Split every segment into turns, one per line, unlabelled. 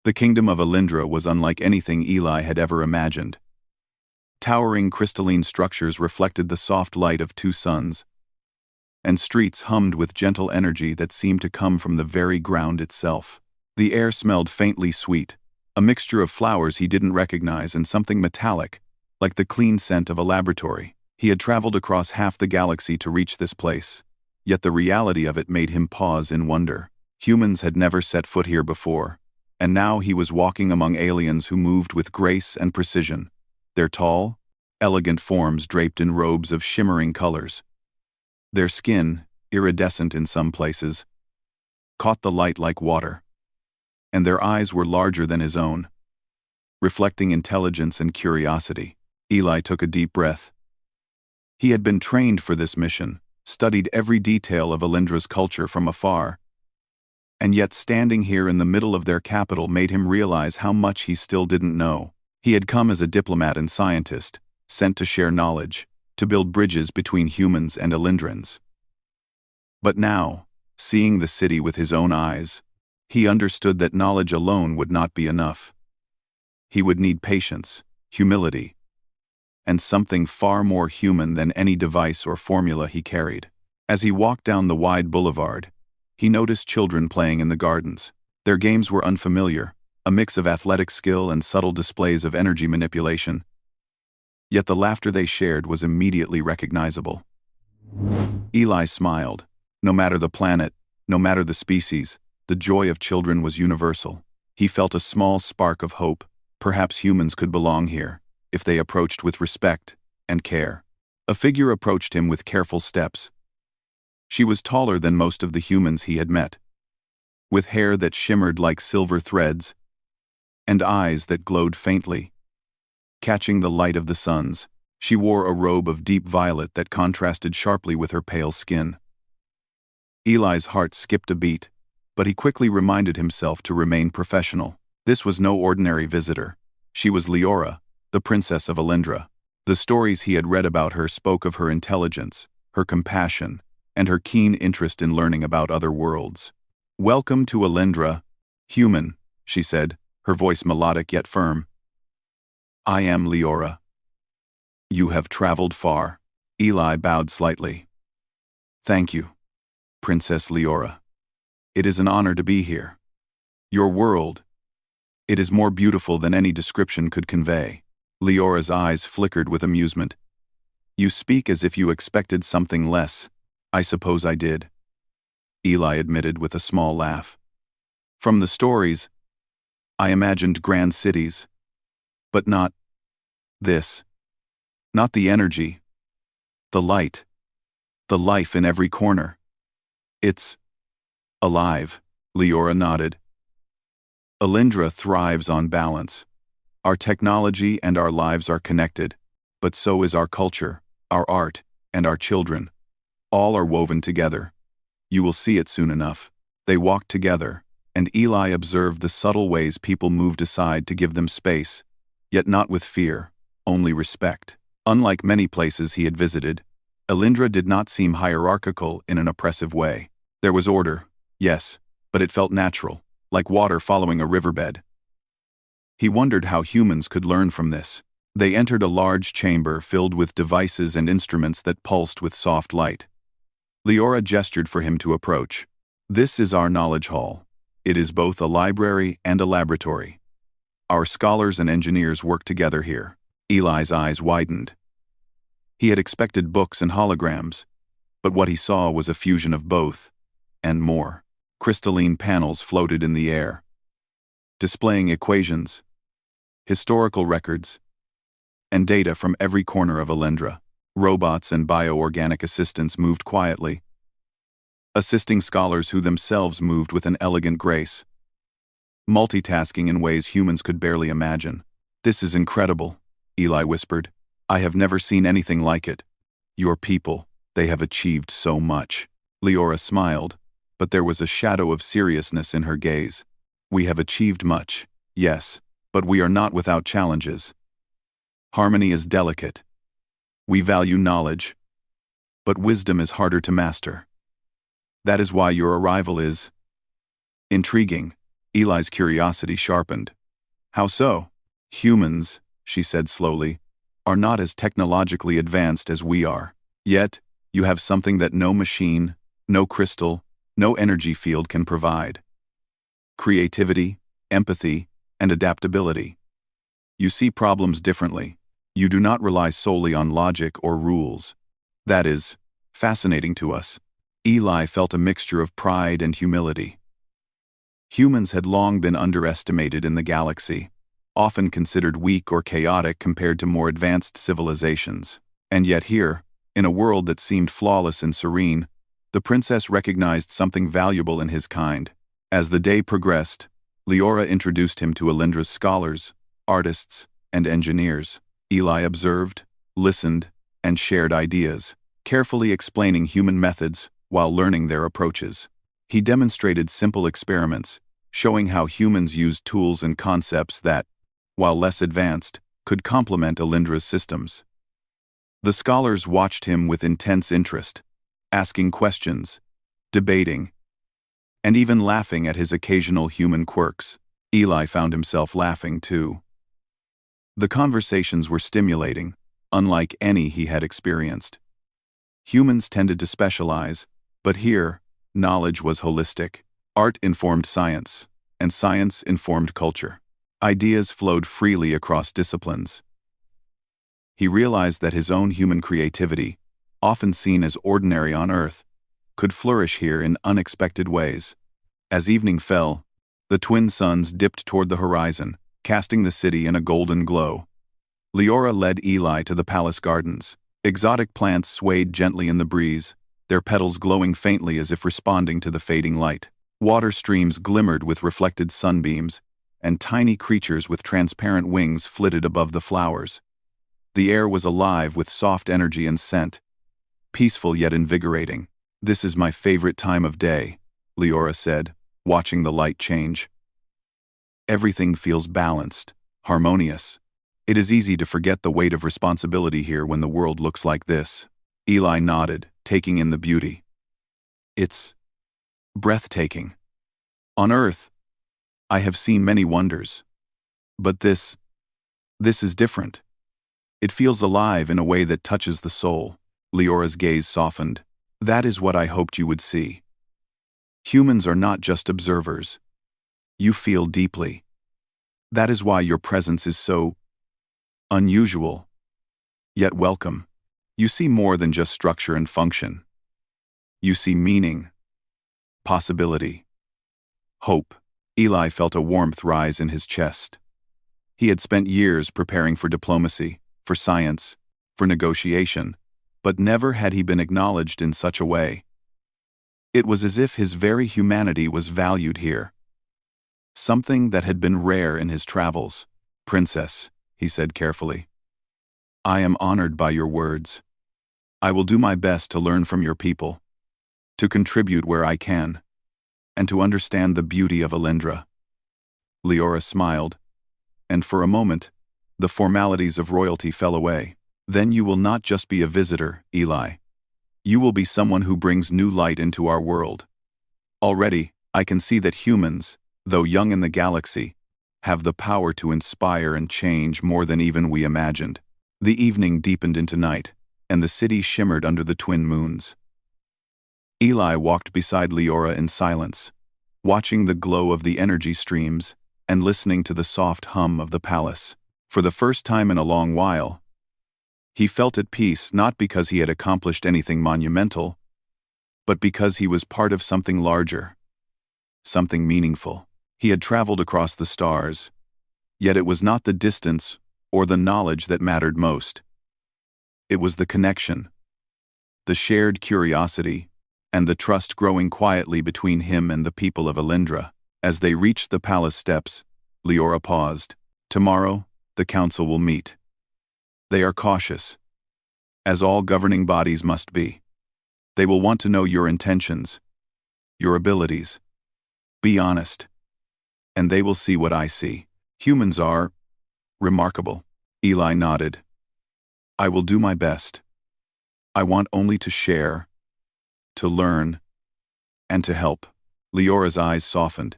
The kingdom of Alindra was unlike anything Eli had ever imagined. Towering crystalline structures reflected the soft light of two suns, and streets hummed with gentle energy that seemed to come from the very ground itself. The air smelled faintly sweet, a mixture of flowers he didn't recognize and something metallic, like the clean scent of a laboratory. He had traveled across half the galaxy to reach this place, yet the reality of it made him pause in wonder. Humans had never set foot here before, and now he was walking among aliens who moved with grace and precision, their tall, elegant forms draped in robes of shimmering colors. Their skin, iridescent in some places, caught the light like water, and their eyes were larger than his own, reflecting intelligence and curiosity. Eli took a deep breath. He had been trained for this mission, studied every detail of Alindra's culture from afar, and yet standing here in the middle of their capital made him realize how much he still didn't know. He had come as a diplomat and scientist, sent to share knowledge, to build bridges between humans and Alindrans. But now, seeing the city with his own eyes, he understood that knowledge alone would not be enough. He would need patience, humility, and something far more human than any device or formula he carried. As he walked down the wide boulevard, he noticed children playing in the gardens. Their games were unfamiliar, a mix of athletic skill and subtle displays of energy manipulation. Yet the laughter they shared was immediately recognizable. Eli smiled. No matter the planet, no matter the species, the joy of children was universal. He felt a small spark of hope. Perhaps humans could belong here, if they approached with respect and care. A figure approached him with careful steps. She was taller than most of the humans he had met, with hair that shimmered like silver threads, and eyes that glowed faintly, catching the light of the suns. She wore a robe of deep violet that contrasted sharply with her pale skin. Eli's heart skipped a beat, but he quickly reminded himself to remain professional. This was no ordinary visitor. She was Leora, the princess of Alindra. The stories he had read about her spoke of her intelligence, her compassion, and her keen interest in learning about other worlds. "Welcome to Alindra, human," she said, her voice melodic yet firm. "I am Leora. You have traveled far." Eli bowed slightly. "Thank you, Princess Leora. It is an honor to be here. Your world, it is more beautiful than any description could convey." Leora's eyes flickered with amusement. "You speak as if you expected something less." "I suppose I did," Eli admitted with a small laugh. "From the stories, I imagined grand cities, but not this. Not the energy, the light, the life in every corner. It's alive." Leora nodded. "Alindra thrives on balance. Our technology and our lives are connected, but so is our culture, our art, and our children. All are woven together. You will see it soon enough." They walked together, and Eli observed the subtle ways people moved aside to give them space, yet not with fear, only respect. Unlike many places he had visited, Alindra did not seem hierarchical in an oppressive way. There was order, yes, but it felt natural, like water following a riverbed. He wondered how humans could learn from this. They entered a large chamber filled with devices and instruments that pulsed with soft light. Leora gestured for him to approach. "This is our knowledge hall. It is both a library and a laboratory. Our scholars and engineers work together here." Eli's eyes widened. He had expected books and holograms, but what he saw was a fusion of both, and more. Crystalline panels floated in the air, displaying equations, historical records, and data from every corner of Alindra. Robots and bioorganic assistants moved quietly, assisting scholars who themselves moved with an elegant grace, multitasking in ways humans could barely imagine. "This is incredible," Eli whispered. "I have never seen anything like it. Your people, they have achieved so much." Leora smiled, but there was a shadow of seriousness in her gaze. "We have achieved much, yes, but we are not without challenges. Harmony is delicate. We value knowledge, but wisdom is harder to master. That is why your arrival is intriguing." Eli's curiosity sharpened. How so? Humans, she said slowly, are not as technologically advanced as we are. Yet, you have something that no machine, no crystal, no energy field can provide. Creativity, empathy, and adaptability. You see problems differently. You do not rely solely on logic or rules. That is fascinating to us. Eli felt a mixture of pride and humility. Humans had long been underestimated in the galaxy, often considered weak or chaotic compared to more advanced civilizations. And yet here, in a world that seemed flawless and serene, the princess recognized something valuable in his kind. As the day progressed, Leora introduced him to Alindra's scholars, artists, and engineers. Eli observed, listened, and shared ideas, carefully explaining human methods while learning their approaches. He demonstrated simple experiments, showing how humans used tools and concepts that, while less advanced, could complement Alindra's systems. The scholars watched him with intense interest, asking questions, debating, and even laughing at his occasional human quirks. Eli found himself laughing too. The conversations were stimulating, unlike any he had experienced. Humans tended to specialize, but here, knowledge was holistic. Art informed science, and science informed culture. Ideas flowed freely across disciplines. He realized that his own human creativity, often seen as ordinary on Earth, could flourish here in unexpected ways. As evening fell, the twin suns dipped toward the horizon, casting the city in a golden glow. Leora led Eli to the palace gardens. Exotic plants swayed gently in the breeze, their petals glowing faintly as if responding to the fading light. Water streams glimmered with reflected sunbeams, and tiny creatures with transparent wings flitted above the flowers. The air was alive with soft energy and scent, peaceful yet invigorating. "This is my favorite time of day," Leora said, watching the light change. "Everything feels balanced, harmonious. It is easy to forget the weight of responsibility here when the world looks like this." Eli nodded, taking in the beauty. "It's breathtaking. On Earth, I have seen many wonders. But this is different. It feels alive in a way that touches the soul." Leora's gaze softened. "That is what I hoped you would see. Humans are not just observers. You feel deeply. That is why your presence is so unusual, yet welcome. You see more than just structure and function. You see meaning, possibility, hope." Eli felt a warmth rise in his chest. He had spent years preparing for diplomacy, for science, for negotiation, but never had he been acknowledged in such a way. It was as if his very humanity was valued here. Something that had been rare in his travels. "Princess," he said carefully, "I am honored by your words. I will do my best to learn from your people, to contribute where I can, and to understand the beauty of Alindra." Leora smiled, and for a moment, the formalities of royalty fell away. "Then you will not just be a visitor, Eli. You will be someone who brings new light into our world. Already, I can see that humans, though young in the galaxy, have the power to inspire and change more than even we imagined." The evening deepened into night, and the city shimmered under the twin moons. Eli walked beside Leora in silence, watching the glow of the energy streams and listening to the soft hum of the palace. For the first time in a long while, he felt at peace, not because he had accomplished anything monumental, but because he was part of something larger, something meaningful. He had traveled across the stars, yet it was not the distance or the knowledge that mattered most. It was the connection, the shared curiosity, and the trust growing quietly between him and the people of Alindra. As they reached the palace steps, Leora paused. "Tomorrow, the council will meet. They are cautious, as all governing bodies must be. They will want to know your intentions, your abilities. Be honest, and they will see what I see. Humans are remarkable." Eli nodded. "I will do my best. I want only to share, to learn, and to help." Leora's eyes softened.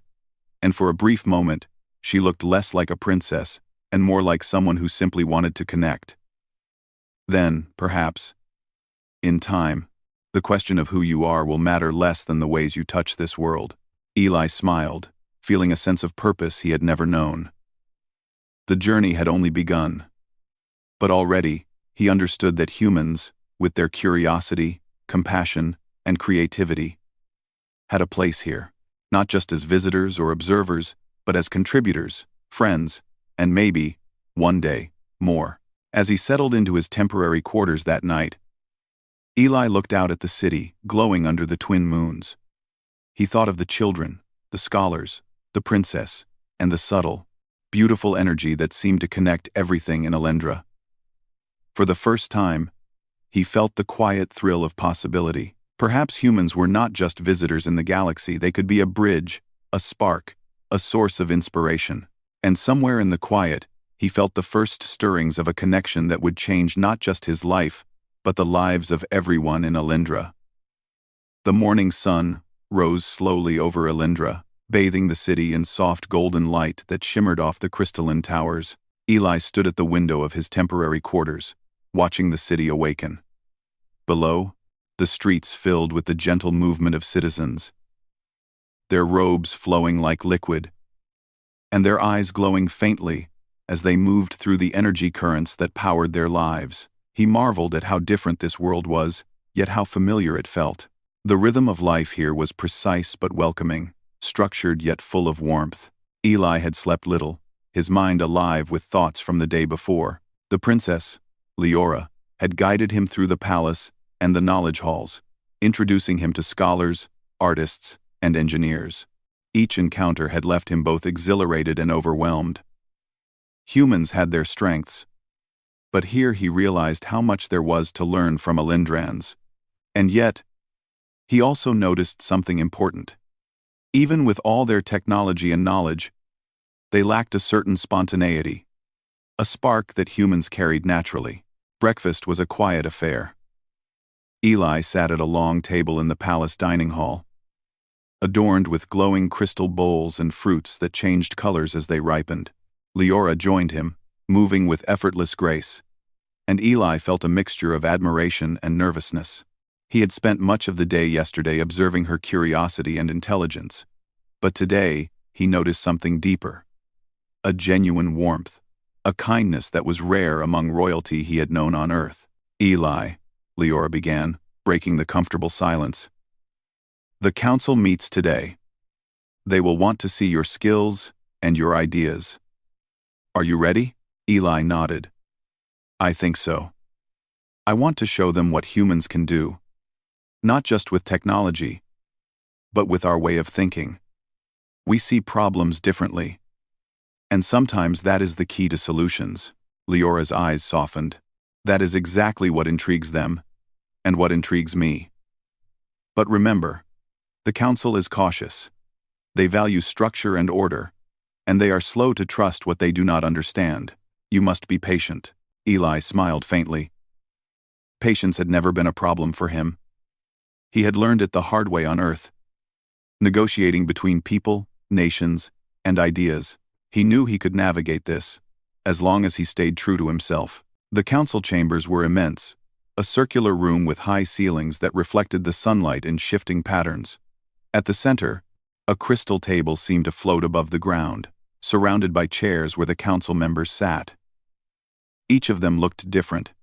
and for a brief moment, she looked less like a princess and more like someone who simply wanted to connect. Then, perhaps, in time, the question of who you are will matter less than the ways you touch this world. Eli smiled, feeling a sense of purpose he had never known. The journey had only begun. But already, he understood that humans, with their curiosity, compassion, and creativity, had a place here, not just as visitors or observers, but as contributors, friends, and maybe, one day, more. As he settled into his temporary quarters that night, Eli looked out at the city, glowing under the twin moons. He thought of the children, the scholars, the princess, and the subtle, beautiful energy that seemed to connect everything in Alendra. For the first time, he felt the quiet thrill of possibility. Perhaps humans were not just visitors in the galaxy, they could be a bridge, a spark, a source of inspiration. And somewhere in the quiet, he felt the first stirrings of a connection that would change not just his life, but the lives of everyone in Alendra. The morning sun rose slowly over Alendra, bathing the city in soft golden light that shimmered off the crystalline towers. Eli stood at the window of his temporary quarters, watching the city awaken. Below, the streets filled with the gentle movement of citizens, their robes flowing like liquid, and their eyes glowing faintly as they moved through the energy currents that powered their lives. He marveled at how different this world was, yet how familiar it felt. The rhythm of life here was precise but welcoming, structured yet full of warmth. Eli had slept little, his mind alive with thoughts from the day before. The princess, Leora, had guided him through the palace and the knowledge halls, introducing him to scholars, artists, and engineers. Each encounter had left him both exhilarated and overwhelmed. Humans had their strengths, but here he realized how much there was to learn from Alendrans. And yet, he also noticed something important. Even with all their technology and knowledge, they lacked a certain spontaneity, a spark that humans carried naturally. Breakfast was a quiet affair. Eli sat at a long table in the palace dining hall, adorned with glowing crystal bowls and fruits that changed colors as they ripened. Leora joined him, moving with effortless grace, and Eli felt a mixture of admiration and nervousness. He had spent much of the day yesterday observing her curiosity and intelligence, but today he noticed something deeper, a genuine warmth, a kindness that was rare among royalty he had known on Earth. Eli, Leora began, breaking the comfortable silence. The council meets today. They will want to see your skills and your ideas. Are you ready? Eli nodded. I think so. I want to show them what humans can do, not just with technology, but with our way of thinking. We see problems differently, and sometimes that is the key to solutions. Leora's eyes softened. That is exactly what intrigues them, and what intrigues me. But remember, the council is cautious. They value structure and order, and they are slow to trust what they do not understand. You must be patient. Eli smiled faintly. Patience had never been a problem for him. He had learned it the hard way on Earth. Negotiating between people, nations, and ideas, he knew he could navigate this, as long as he stayed true to himself. The council chambers were immense, a circular room with high ceilings that reflected the sunlight in shifting patterns. At the center, a crystal table seemed to float above the ground, surrounded by chairs where the council members sat. Each of them looked different,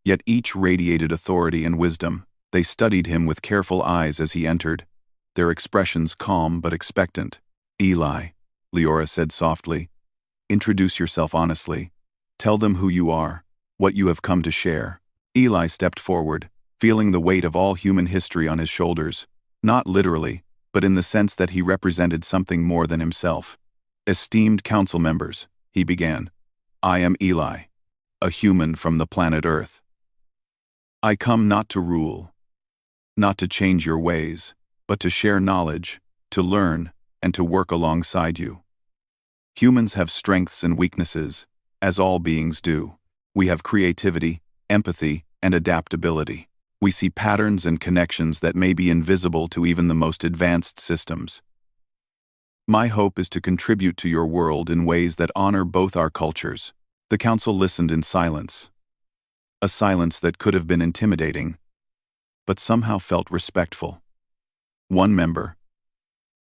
yet each radiated authority and wisdom. They studied him with careful eyes as he entered, their expressions calm but expectant. Eli, Leora said softly, introduce yourself honestly. Tell them who you are, what you have come to share. Eli stepped forward, feeling the weight of all human history on his shoulders, not literally, but in the sense that he represented something more than himself. Esteemed council members, he began, I am Eli, a human from the planet Earth. I come not to rule, not to change your ways, but to share knowledge, to learn, and to work alongside you. Humans have strengths and weaknesses, as all beings do. We have creativity, empathy, and adaptability. We see patterns and connections that may be invisible to even the most advanced systems. My hope is to contribute to your world in ways that honor both our cultures. The council listened in silence. A silence that could have been intimidating, but somehow felt respectful. One member,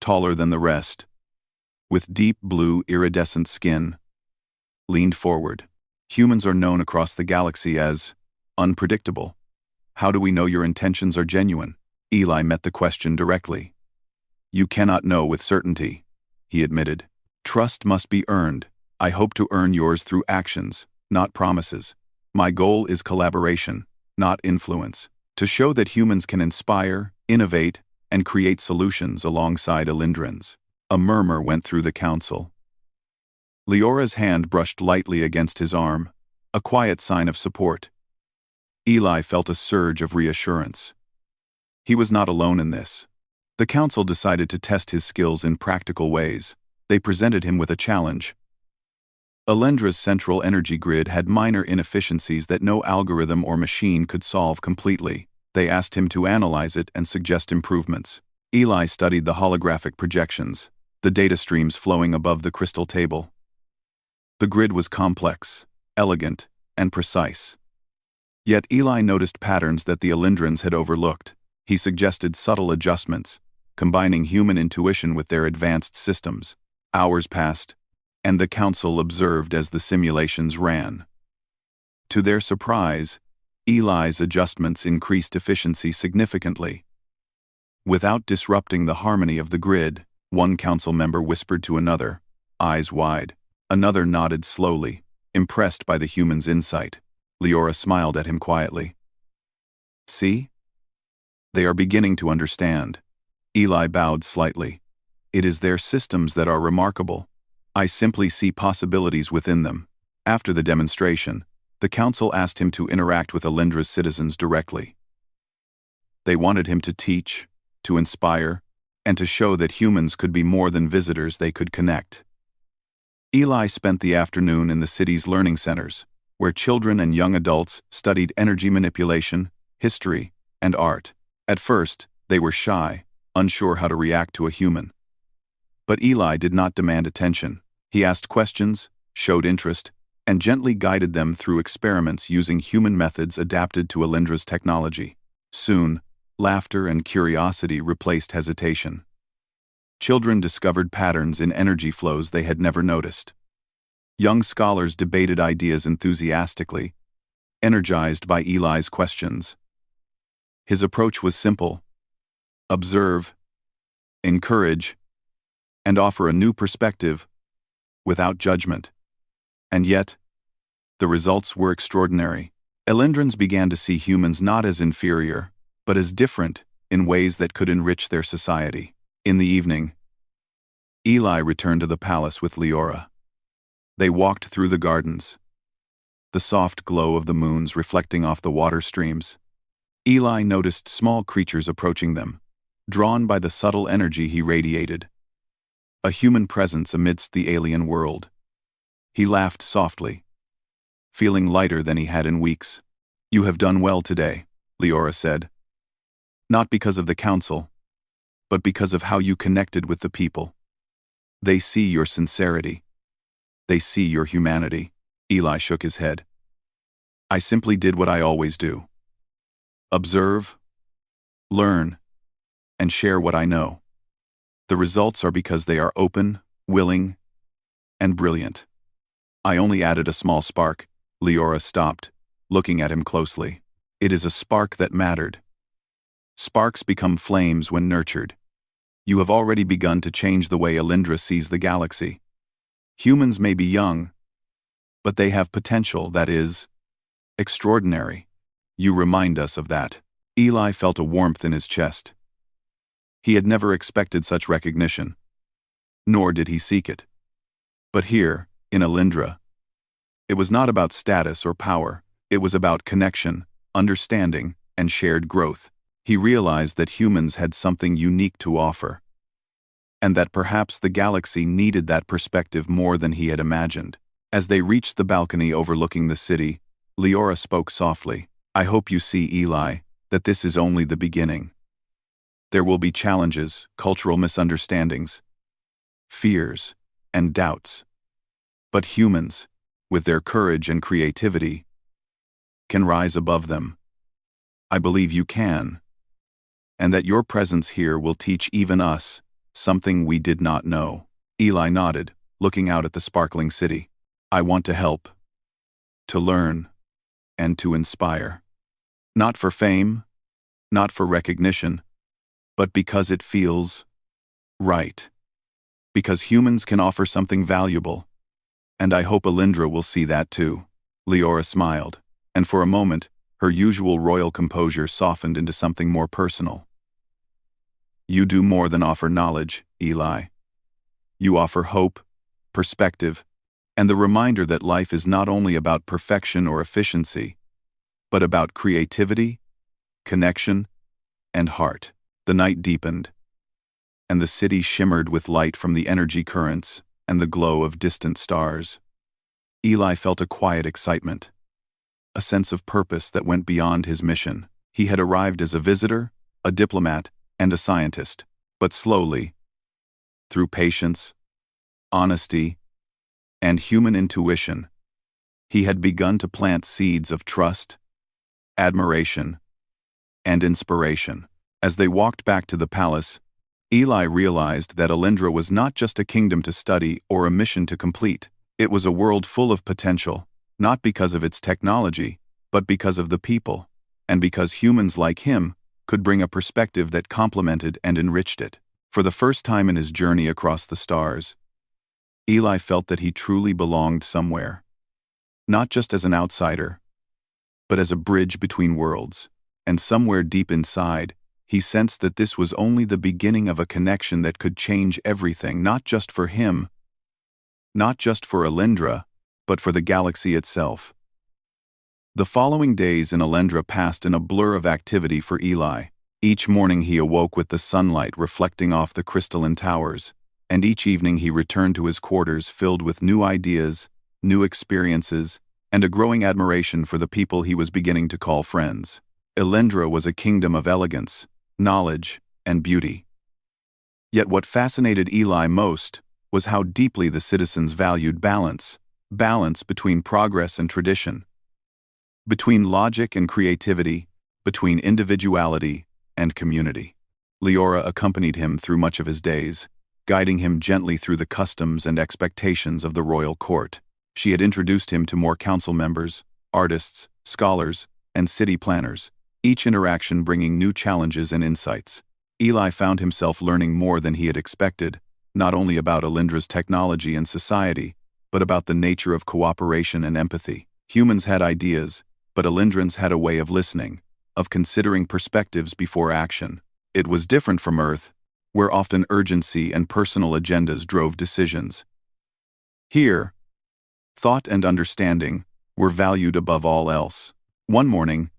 taller than the rest, with deep blue iridescent skin, leaned forward. Humans are known across the galaxy as unpredictable. How do we know your intentions are genuine? Eli met the question directly. You cannot know with certainty, he admitted. Trust must be earned. I hope to earn yours through actions, not promises. My goal is collaboration, not influence, to show that humans can inspire, innovate, and create solutions alongside Elindrans. A murmur went through the council. Leora's hand brushed lightly against his arm, a quiet sign of support. Eli felt a surge of reassurance. He was not alone in this. The council decided to test his skills in practical ways. They presented him with a challenge. Elindra's central energy grid had minor inefficiencies that no algorithm or machine could solve completely. They asked him to analyze it and suggest improvements. Eli studied the holographic projections, the data streams flowing above the crystal table. The grid was complex, elegant, and precise. Yet Eli noticed patterns that the Elindrans had overlooked. He suggested subtle adjustments, combining human intuition with their advanced systems. Hours passed, and the council observed as the simulations ran. To their surprise, Eli's adjustments increased efficiency significantly. Without disrupting the harmony of the grid, one council member whispered to another, eyes wide. Another nodded slowly, impressed by the human's insight. Leora smiled at him quietly. See? They are beginning to understand. Eli bowed slightly. It is their systems that are remarkable. I simply see possibilities within them. After the demonstration, the council asked him to interact with Elindra's citizens directly. They wanted him to teach, to inspire, and to show that humans could be more than visitors. They could connect. Eli spent the afternoon in the city's learning centers, where children and young adults studied energy manipulation, history, and art. At first, they were shy, unsure how to react to a human. But Eli did not demand attention. He asked questions, showed interest, and gently guided them through experiments using human methods adapted to Elindra's technology. Soon, laughter and curiosity replaced hesitation. Children discovered patterns in energy flows they had never noticed. Young scholars debated ideas enthusiastically, energized by Eli's questions. His approach was simple: observe, encourage, and offer a new perspective, without judgment. And yet, the results were extraordinary. Elindrans began to see humans not as inferior, but as different in ways that could enrich their society. In the evening, Eli returned to the palace with Leora. They walked through the gardens, the soft glow of the moons reflecting off the water streams. Eli noticed small creatures approaching them, drawn by the subtle energy he radiated. A human presence amidst the alien world. He laughed softly, feeling lighter than he had in weeks. You have done well today, Leora said. Not because of the council, but because of how you connected with the people. They see your sincerity. They see your humanity. Eli shook his head. I simply did what I always do. Observe, learn, and share what I know. The results are because they are open, willing, and brilliant. I only added a small spark. Leora stopped, looking at him closely. It is a spark that mattered. Sparks become flames when nurtured. You have already begun to change the way Elindra sees the galaxy. Humans may be young, but they have potential that is extraordinary. You remind us of that. Eli felt a warmth in his chest. He had never expected such recognition, nor did he seek it. But here, in Elindra, it was not about status or power. It was about connection, understanding, and shared growth. He realized that humans had something unique to offer, and that perhaps the galaxy needed that perspective more than he had imagined. As they reached the balcony overlooking the city, Leora spoke softly. I hope you see, Eli, that this is only the beginning. There will be challenges, cultural misunderstandings, fears, and doubts. But humans, with their courage and creativity, can rise above them. I believe you can, and that your presence here will teach even us something we did not know." Eli nodded, looking out at the sparkling city. "I want to help, to learn, and to inspire. Not for fame, not for recognition, but because it feels right. Because humans can offer something valuable. And I hope Alindra will see that too." Leora smiled, and for a moment, her usual royal composure softened into something more personal. "You do more than offer knowledge, Eli. You offer hope, perspective, and the reminder that life is not only about perfection or efficiency, but about creativity, connection, and heart." The night deepened, and the city shimmered with light from the energy currents and the glow of distant stars. Eli felt a quiet excitement, a sense of purpose that went beyond his mission. He had arrived as a visitor, a diplomat, and a scientist, but slowly, through patience, honesty, and human intuition, he had begun to plant seeds of trust, admiration, and inspiration. As they walked back to the palace, Eli realized that Alindra was not just a kingdom to study or a mission to complete. It was a world full of potential, not because of its technology, but because of the people, and because humans like him could bring a perspective that complemented and enriched it. For the first time in his journey across the stars, Eli felt that he truly belonged somewhere, not just as an outsider, but as a bridge between worlds. And somewhere deep inside, he sensed that this was only the beginning of a connection that could change everything, not just for him, not just for Alindra, but for the galaxy itself. The following days in Alindra passed in a blur of activity for Eli. Each morning he awoke with the sunlight reflecting off the crystalline towers, and each evening he returned to his quarters filled with new ideas, new experiences, and a growing admiration for the people he was beginning to call friends. Alindra was a kingdom of elegance, knowledge, and beauty. Yet what fascinated Eli most was how deeply the citizens valued balance between progress and tradition, between logic and creativity, between individuality and community. Leora accompanied him through much of his days, guiding him gently through the customs and expectations of the royal court. She had introduced him to more council members, artists, scholars, and city planners, each interaction bringing new challenges and insights. Eli found himself learning more than he had expected, not only about Alindra's technology and society, but about the nature of cooperation and empathy. Humans had ideas, but Alindrans had a way of listening, of considering perspectives before action. It was different from Earth, where often urgency and personal agendas drove decisions. Here, thought and understanding were valued above all else. One morning,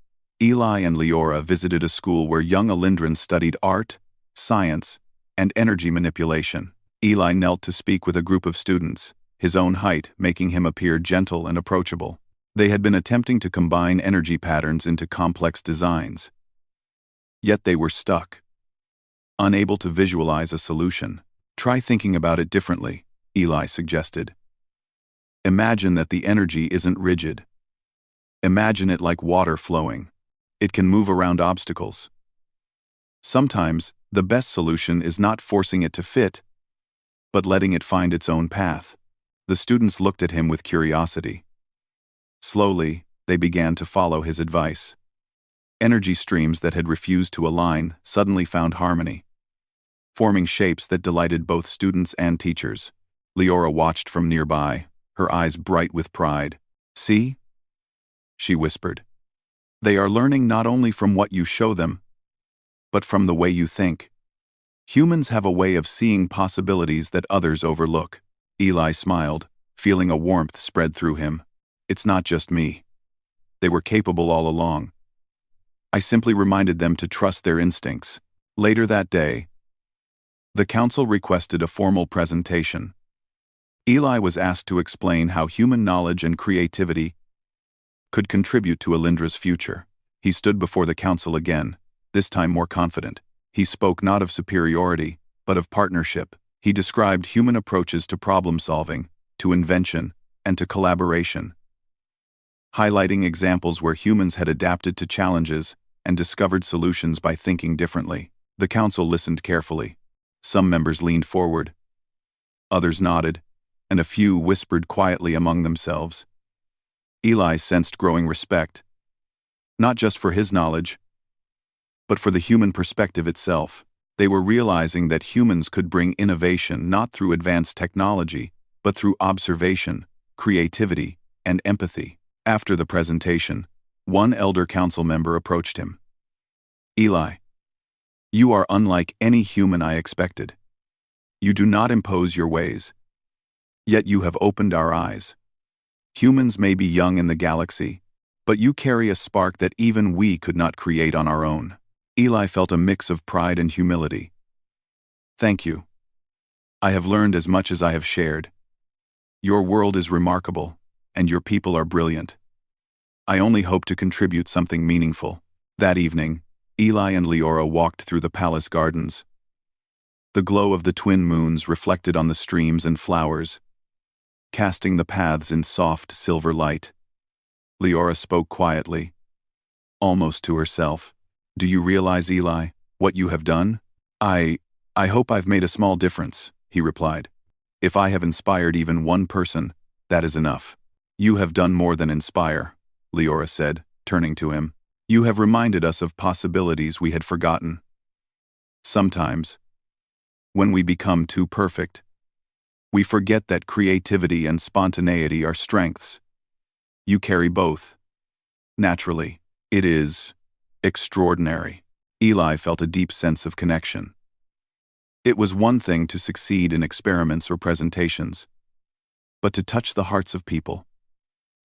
Eli and Leora visited a school where young Alindrans studied art, science, and energy manipulation. Eli knelt to speak with a group of students, his own height making him appear gentle and approachable. They had been attempting to combine energy patterns into complex designs. Yet they were stuck, unable to visualize a solution. "Try thinking about it differently," Eli suggested. "Imagine that the energy isn't rigid. Imagine it like water flowing. It can move around obstacles. Sometimes, the best solution is not forcing it to fit, but letting it find its own path." The students looked at him with curiosity. Slowly, they began to follow his advice. Energy streams that had refused to align suddenly found harmony, forming shapes that delighted both students and teachers. Leora watched from nearby, her eyes bright with pride. "See?" she whispered. "They are learning not only from what you show them, but from the way you think. Humans have a way of seeing possibilities that others overlook." Eli smiled, feeling a warmth spread through him. "It's not just me. They were capable all along. I simply reminded them to trust their instincts." Later that day, the council requested a formal presentation. Eli was asked to explain how human knowledge and creativity could contribute to Alindra's future. He stood before the council again, this time more confident. He spoke not of superiority, but of partnership. He described human approaches to problem-solving, to invention, and to collaboration, highlighting examples where humans had adapted to challenges and discovered solutions by thinking differently. The council listened carefully. Some members leaned forward, others nodded, and a few whispered quietly among themselves. Eli sensed growing respect, not just for his knowledge, but for the human perspective itself. They were realizing that humans could bring innovation not through advanced technology, but through observation, creativity, and empathy. After the presentation, one elder council member approached him. "Eli, you are unlike any human I expected. You do not impose your ways, yet you have opened our eyes. Humans may be young in the galaxy, but you carry a spark that even we could not create on our own." Eli felt a mix of pride and humility. "Thank you. I have learned as much as I have shared. Your world is remarkable, and your people are brilliant. I only hope to contribute something meaningful." That evening, Eli and Leora walked through the palace gardens. The glow of the twin moons reflected on the streams and flowers, casting the paths in soft silver light. Leora spoke quietly, almost to herself. "Do you realize, Eli, what you have done?" I hope I've made a small difference," he replied. "If I have inspired even one person, that is enough." "You have done more than inspire," Leora said, turning to him. "You have reminded us of possibilities we had forgotten. Sometimes, when we become too perfect, we forget that creativity and spontaneity are strengths. You carry both. Naturally, it is extraordinary." Eli felt a deep sense of connection. It was one thing to succeed in experiments or presentations, but to touch the hearts of people,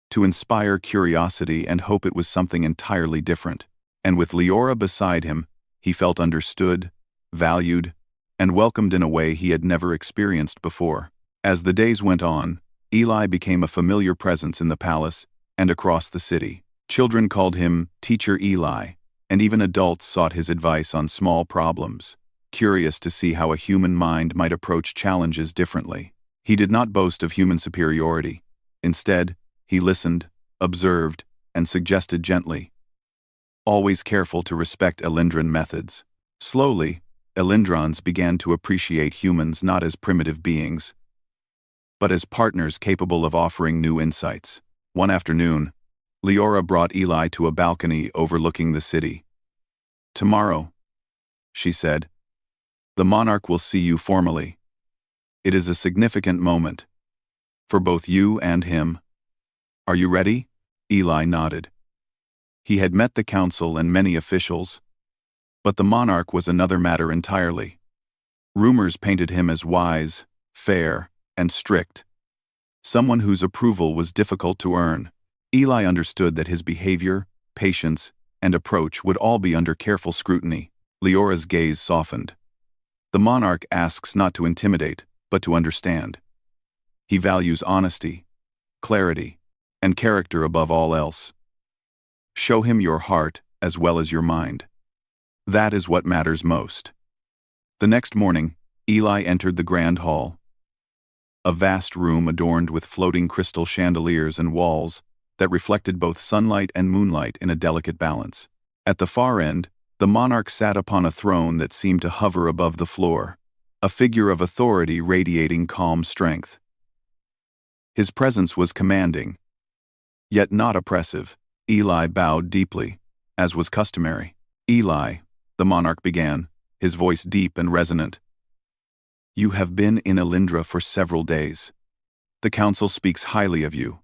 to inspire curiosity and hope, it was something entirely different. And with Leora beside him, he felt understood, valued, and welcomed in a way he had never experienced before. As the days went on, Eli became a familiar presence in the palace and across the city. Children called him Teacher Eli, and even adults sought his advice on small problems, curious to see how a human mind might approach challenges differently. He did not boast of human superiority. Instead, he listened, observed, and suggested gently, always careful to respect Elindran methods. Slowly, Elindrans began to appreciate humans not as primitive beings, but as partners capable of offering new insights. One afternoon, Leora brought Eli to a balcony overlooking the city. "Tomorrow," she said, "the Monarch will see you formally. It is a significant moment, for both you and him. Are you ready?" Eli nodded. He had met the council and many officials, but the Monarch was another matter entirely. Rumors painted him as wise, fair, and strict, someone whose approval was difficult to earn. Eli understood that his behavior, patience, and approach would all be under careful scrutiny. Leora's gaze softened. "The Monarch asks not to intimidate, but to understand. He values honesty, clarity, and character above all else. Show him your heart as well as your mind. That is what matters most." The next morning, Eli entered the grand hall, a vast room adorned with floating crystal chandeliers and walls that reflected both sunlight and moonlight in a delicate balance. At the far end, the Monarch sat upon a throne that seemed to hover above the floor, a figure of authority radiating calm strength. His presence was commanding, yet not oppressive. Eli bowed deeply, as was customary. "Eli," the Monarch began, his voice deep and resonant, "you have been in Elindra for several days. The council speaks highly of you.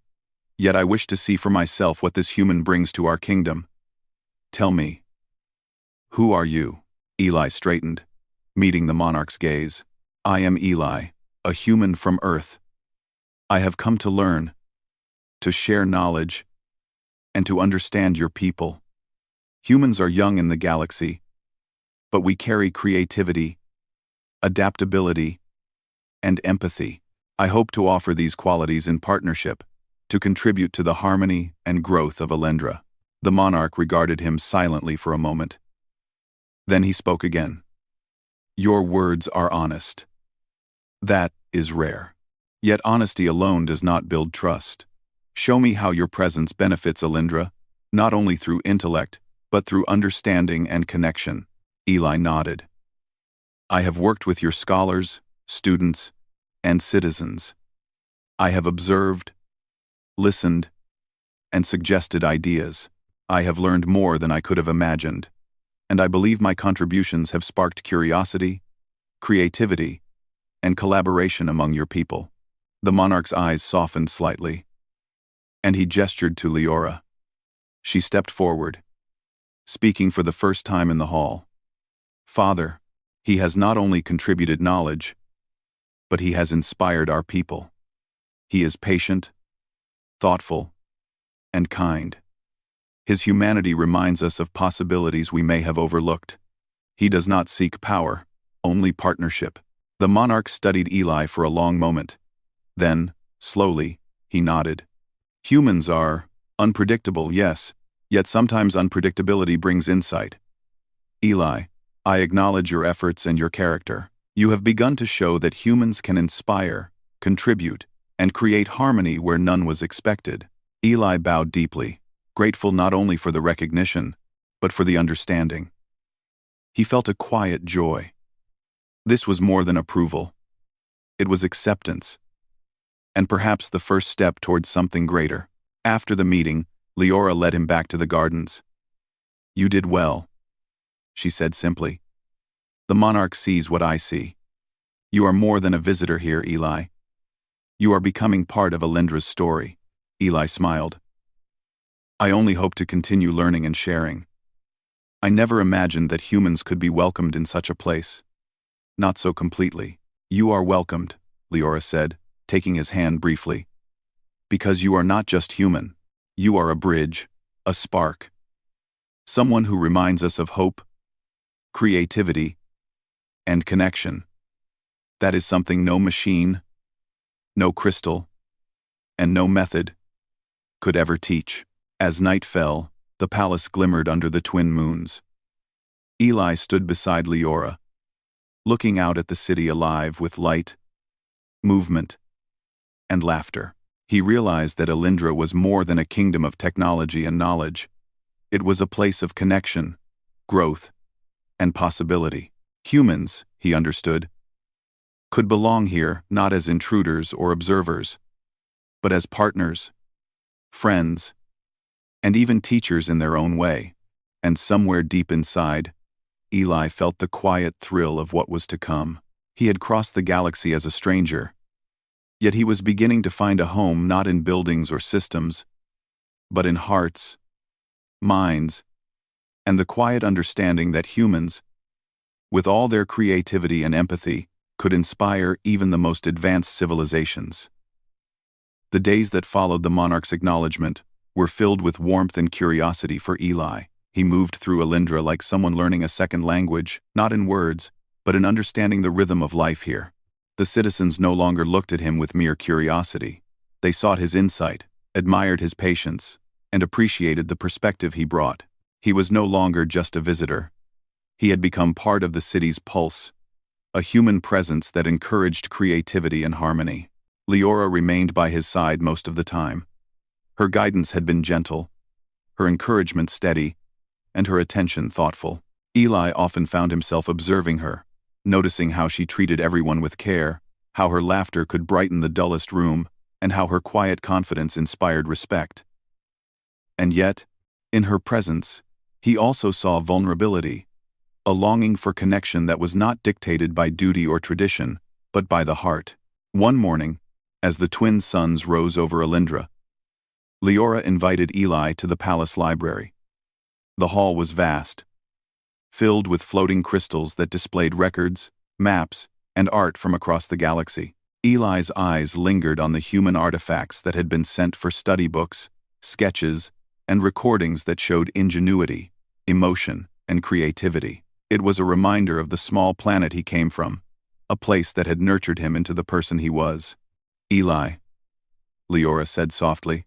Yet I wish to see for myself what this human brings to our kingdom. Tell me, who are you?" Eli straightened, meeting the Monarch's gaze. "I am Eli, a human from Earth. I have come to learn, to share knowledge, and to understand your people. Humans are young in the galaxy, but we carry creativity, adaptability, and empathy. I hope to offer these qualities in partnership, to contribute to the harmony and growth of Elendra." The Monarch regarded him silently for a moment. Then he spoke again. "Your words are honest. That is rare. Yet honesty alone does not build trust. Show me how your presence benefits Alindra, not only through intellect, but through understanding and connection. Eli nodded. I have worked with your scholars, students, and citizens. I have observed, listened, and suggested ideas. I have learned more than I could have imagined, and I believe my contributions have sparked curiosity, creativity, and collaboration among your people. The monarch's eyes softened slightly, and he gestured to Leora. She stepped forward, speaking for the first time in the hall. Father, he has not only contributed knowledge, but he has inspired our people. He is patient, thoughtful, and kind. His humanity reminds us of possibilities we may have overlooked. He does not seek power, only partnership. The monarch studied Eli for a long moment. Then, slowly, he nodded. Humans are unpredictable, yes, yet sometimes unpredictability brings insight. Eli, I acknowledge your efforts and your character. You have begun to show that humans can inspire, contribute, and create harmony where none was expected. Eli bowed deeply, grateful not only for the recognition, but for the understanding. He felt a quiet joy. This was more than approval. It was acceptance, and perhaps the first step towards something greater. After the meeting, Leora led him back to the gardens. You did well, she said simply. The monarch sees what I see. You are more than a visitor here, Eli. You are becoming part of Alindra's story. Eli smiled. I only hope to continue learning and sharing. I never imagined that humans could be welcomed in such a place. Not so completely. You are welcomed, Leora said, taking his hand briefly. Because you are not just human. You are a bridge, a spark. Someone who reminds us of hope, creativity, and connection. That is something no machine, no crystal, and no method could ever teach. As night fell, the palace glimmered under the twin moons. Eli stood beside Leora, looking out at the city alive with light, movement, and laughter. He realized that Alindra was more than a kingdom of technology and knowledge. It was a place of connection, growth, and possibility. Humans, he understood, could belong here not as intruders or observers, but as partners, friends, and even teachers in their own way. And somewhere deep inside, Eli felt the quiet thrill of what was to come. He had crossed the galaxy as a stranger, yet he was beginning to find a home not in buildings or systems, but in hearts, minds, and the quiet understanding that humans, with all their creativity and empathy, could inspire even the most advanced civilizations. The days that followed the monarch's acknowledgement were filled with warmth and curiosity for Eli. He moved through Alindra like someone learning a second language, not in words, but in understanding the rhythm of life here. The citizens no longer looked at him with mere curiosity. They sought his insight, admired his patience, and appreciated the perspective he brought. He was no longer just a visitor. He had become part of the city's pulse, a human presence that encouraged creativity and harmony. Leora remained by his side most of the time. Her guidance had been gentle, her encouragement steady, and her attention thoughtful. Eli often found himself observing her, noticing how she treated everyone with care, how her laughter could brighten the dullest room, and how her quiet confidence inspired respect. And yet, in her presence, he also saw vulnerability, a longing for connection that was not dictated by duty or tradition, but by the heart. One morning, as the twin suns rose over Alindra, Leora invited Eli to the palace library. The hall was vast, filled with floating crystals that displayed records, maps, and art from across the galaxy. Eli's eyes lingered on the human artifacts that had been sent for study books, sketches, and recordings that showed ingenuity, emotion, and creativity. It was a reminder of the small planet he came from, a place that had nurtured him into the person he was. Eli, Leora said softly,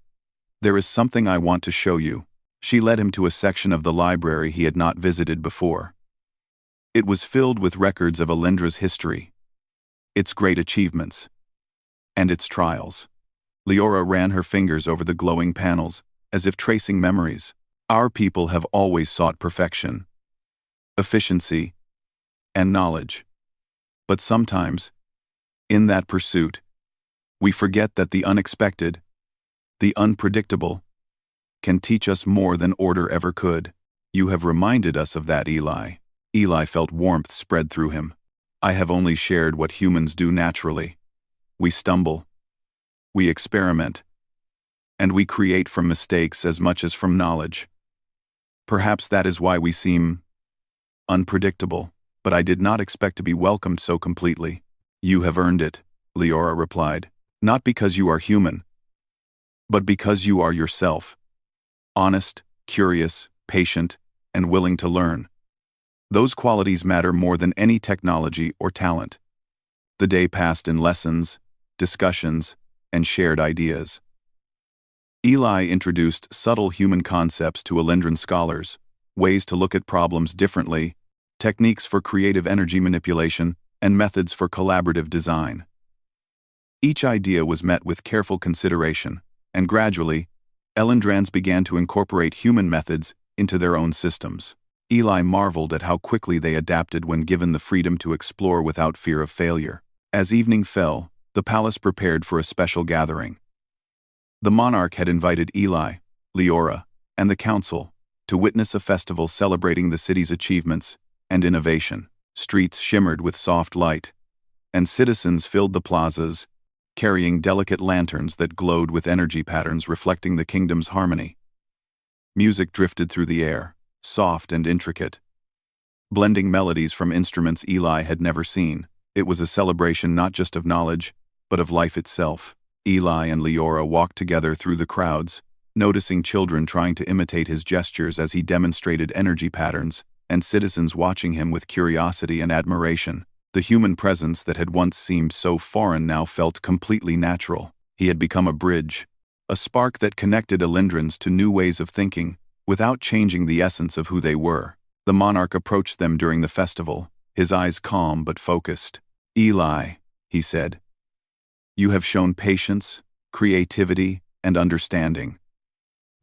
there is something I want to show you. She led him to a section of the library he had not visited before. It was filled with records of Alindra's history, its great achievements, and its trials. Leora ran her fingers over the glowing panels, as if tracing memories. Our people have always sought perfection, efficiency, and knowledge. But sometimes, in that pursuit, we forget that the unexpected, the unpredictable, can teach us more than order ever could. You have reminded us of that, Eli. Eli felt warmth spread through him. I have only shared what humans do naturally. We stumble, we experiment, and we create from mistakes as much as from knowledge. Perhaps that is why we seem unpredictable, but I did not expect to be welcomed so completely. You have earned it, Leora replied, not because you are human, but because you are yourself. Honest, curious, patient, and willing to learn. Those qualities matter more than any technology or talent. The day passed in lessons, discussions, and shared ideas. Eli introduced subtle human concepts to Alindran scholars, ways to look at problems differently, techniques for creative energy manipulation, and methods for collaborative design. Each idea was met with careful consideration, and gradually, Elindrans began to incorporate human methods into their own systems. Eli marveled at how quickly they adapted when given the freedom to explore without fear of failure. As evening fell, the palace prepared for a special gathering. The monarch had invited Eli, Leora, and the council to witness a festival celebrating the city's achievements and innovation. Streets shimmered with soft light, and citizens filled the plazas, carrying delicate lanterns that glowed with energy patterns reflecting the kingdom's harmony. Music drifted through the air, soft and intricate, blending melodies from instruments Eli had never seen. It was a celebration not just of knowledge, but of life itself. Eli and Leora walked together through the crowds, noticing children trying to imitate his gestures as he demonstrated energy patterns, and citizens watching him with curiosity and admiration. The human presence that had once seemed so foreign now felt completely natural. He had become a bridge, a spark that connected Alindrans to new ways of thinking, without changing the essence of who they were. The monarch approached them during the festival, his eyes calm but focused. Eli, he said, you have shown patience, creativity, and understanding.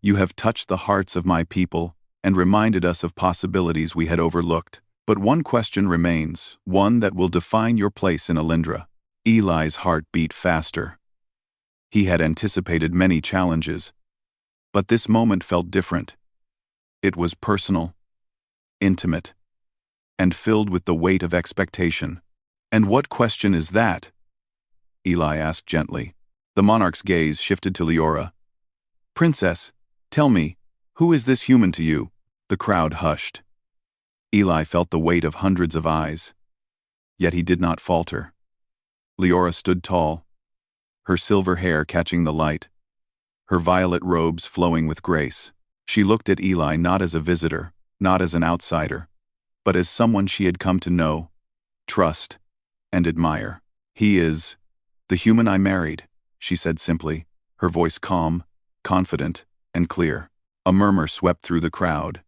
You have touched the hearts of my people and reminded us of possibilities we had overlooked. But one question remains, one that will define your place in Alindra. Eli's heart beat faster. He had anticipated many challenges, but this moment felt different. It was personal, intimate, and filled with the weight of expectation. And what question is that? Eli asked gently. The monarch's gaze shifted to Leora. Princess, tell me, who is this human to you? The crowd hushed. Eli felt the weight of hundreds of eyes, yet he did not falter. Leora stood tall, her silver hair catching the light, her violet robes flowing with grace. She looked at Eli not as a visitor, not as an outsider, but as someone she had come to know, trust, and admire. He is the human I married, she said simply, her voice calm, confident, and clear. A murmur swept through the crowd.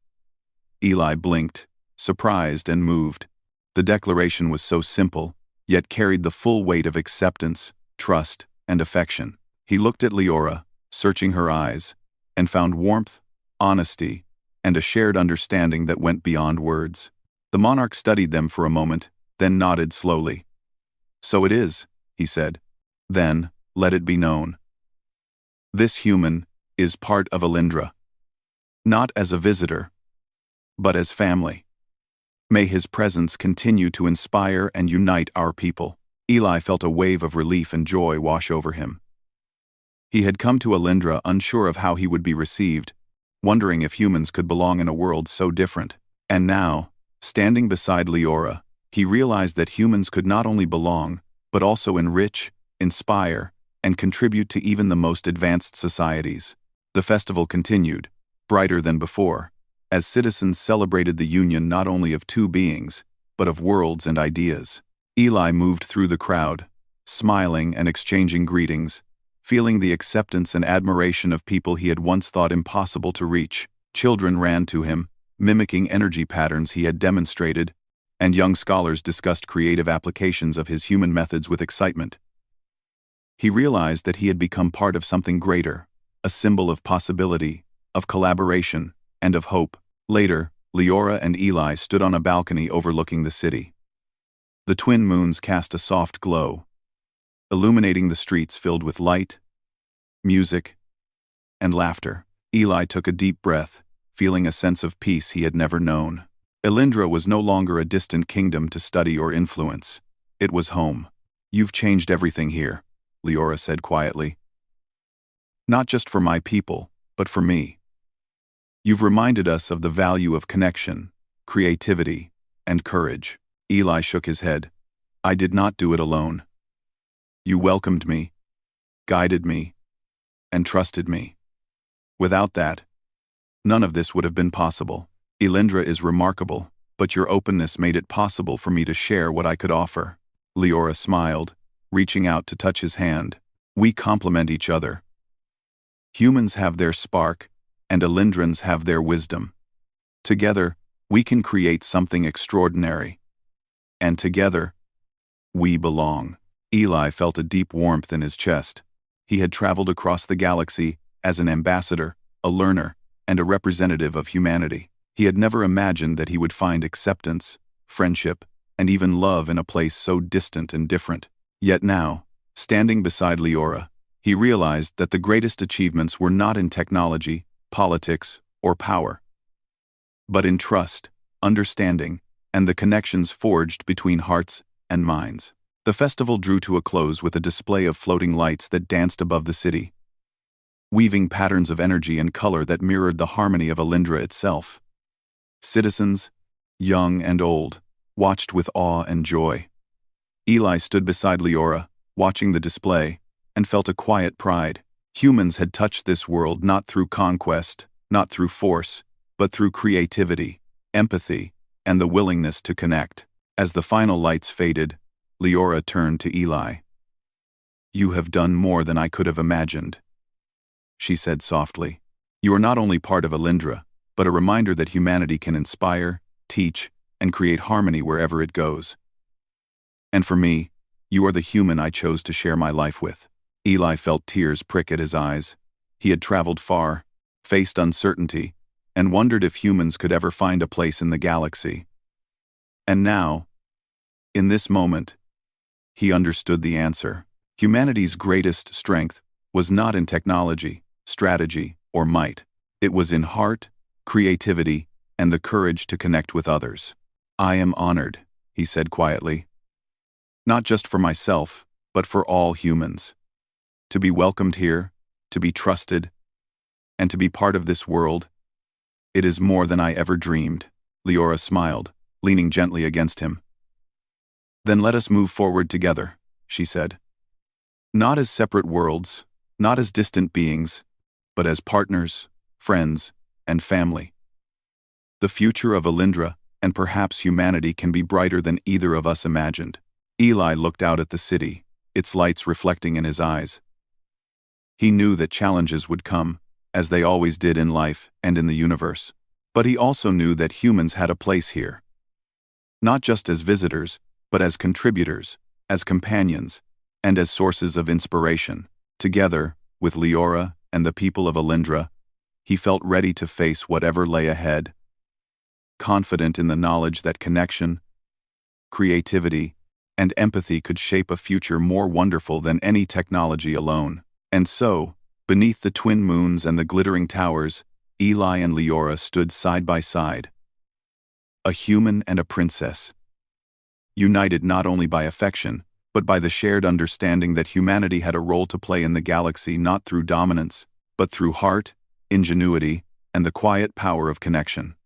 Eli blinked, surprised and moved. The declaration was so simple, yet carried the full weight of acceptance, trust, and affection. He looked at Leora, searching her eyes, and found warmth, honesty, and a shared understanding that went beyond words. The monarch studied them for a moment, then nodded slowly. So it is, he said. Then, let it be known. This human is part of Alindra. Not as a visitor, but as family. May his presence continue to inspire and unite our people. Eli felt a wave of relief and joy wash over him. He had come to Alindra unsure of how he would be received, wondering if humans could belong in a world so different. And now, standing beside Leora, he realized that humans could not only belong, but also enrich, inspire, and contribute to even the most advanced societies. The festival continued, brighter than before, as citizens celebrated the union not only of two beings, but of worlds and ideas. Eli moved through the crowd, smiling and exchanging greetings, feeling the acceptance and admiration of people he had once thought impossible to reach. Children ran to him, mimicking energy patterns he had demonstrated, and young scholars discussed creative applications of his human methods with excitement. He realized that he had become part of something greater, a symbol of possibility, of collaboration, and of hope. Later, Leora and Eli stood on a balcony overlooking the city. The twin moons cast a soft glow, illuminating the streets filled with light, music, and laughter. Eli took a deep breath, feeling a sense of peace he had never known. Elindra was no longer a distant kingdom to study or influence. It was home. "You've changed everything here," Leora said quietly. "Not just for my people, but for me. You've reminded us of the value of connection, creativity, and courage." Eli shook his head. "I did not do it alone. You welcomed me, guided me, and trusted me. Without that, none of this would have been possible. Elindra is remarkable, but your openness made it possible for me to share what I could offer." Leora smiled, reaching out to touch his hand. "We complement each other. Humans have their spark, and Elindrans have their wisdom. Together, we can create something extraordinary. And together, we belong." Eli felt a deep warmth in his chest. He had traveled across the galaxy as an ambassador, a learner, and a representative of humanity. He had never imagined that he would find acceptance, friendship, and even love in a place so distant and different. Yet now, standing beside Leora, he realized that the greatest achievements were not in technology, politics, or power, but in trust, understanding, and the connections forged between hearts and minds. The festival drew to a close with a display of floating lights that danced above the city, weaving patterns of energy and color that mirrored the harmony of Elindra itself. Citizens, young and old, watched with awe and joy. Eli stood beside Leora, watching the display, and felt a quiet pride. Humans had touched this world not through conquest, not through force, but through creativity, empathy, and the willingness to connect. As the final lights faded, Leora turned to Eli. "You have done more than I could have imagined," she said softly. "You are not only part of Elindra, but a reminder that humanity can inspire, teach, and create harmony wherever it goes. And for me, you are the human I chose to share my life with." Eli felt tears prick at his eyes. He had traveled far, faced uncertainty, and wondered if humans could ever find a place in the galaxy. And now, in this moment, he understood the answer. Humanity's greatest strength was not in technology, strategy, or might. It was in heart, creativity, and the courage to connect with others. "I am honored," he said quietly. "Not just for myself, but for all humans. To be welcomed here, to be trusted, and to be part of this world, it is more than I ever dreamed." Leora smiled, leaning gently against him. "Then let us move forward together," she said. "Not as separate worlds, not as distant beings, but as partners, friends, and family. The future of Elindra, and perhaps humanity, can be brighter than either of us imagined." Eli looked out at the city, its lights reflecting in his eyes. He knew that challenges would come, as they always did in life and in the universe. But he also knew that humans had a place here. Not just as visitors, but as contributors, as companions, and as sources of inspiration. Together, with Leora and the people of Elindra, he felt ready to face whatever lay ahead, confident in the knowledge that connection, creativity, and empathy could shape a future more wonderful than any technology alone. And so, beneath the twin moons and the glittering towers, Eli and Leora stood side by side. A human and a princess, united not only by affection, but by the shared understanding that humanity had a role to play in the galaxy, not through dominance, but through heart, ingenuity, and the quiet power of connection.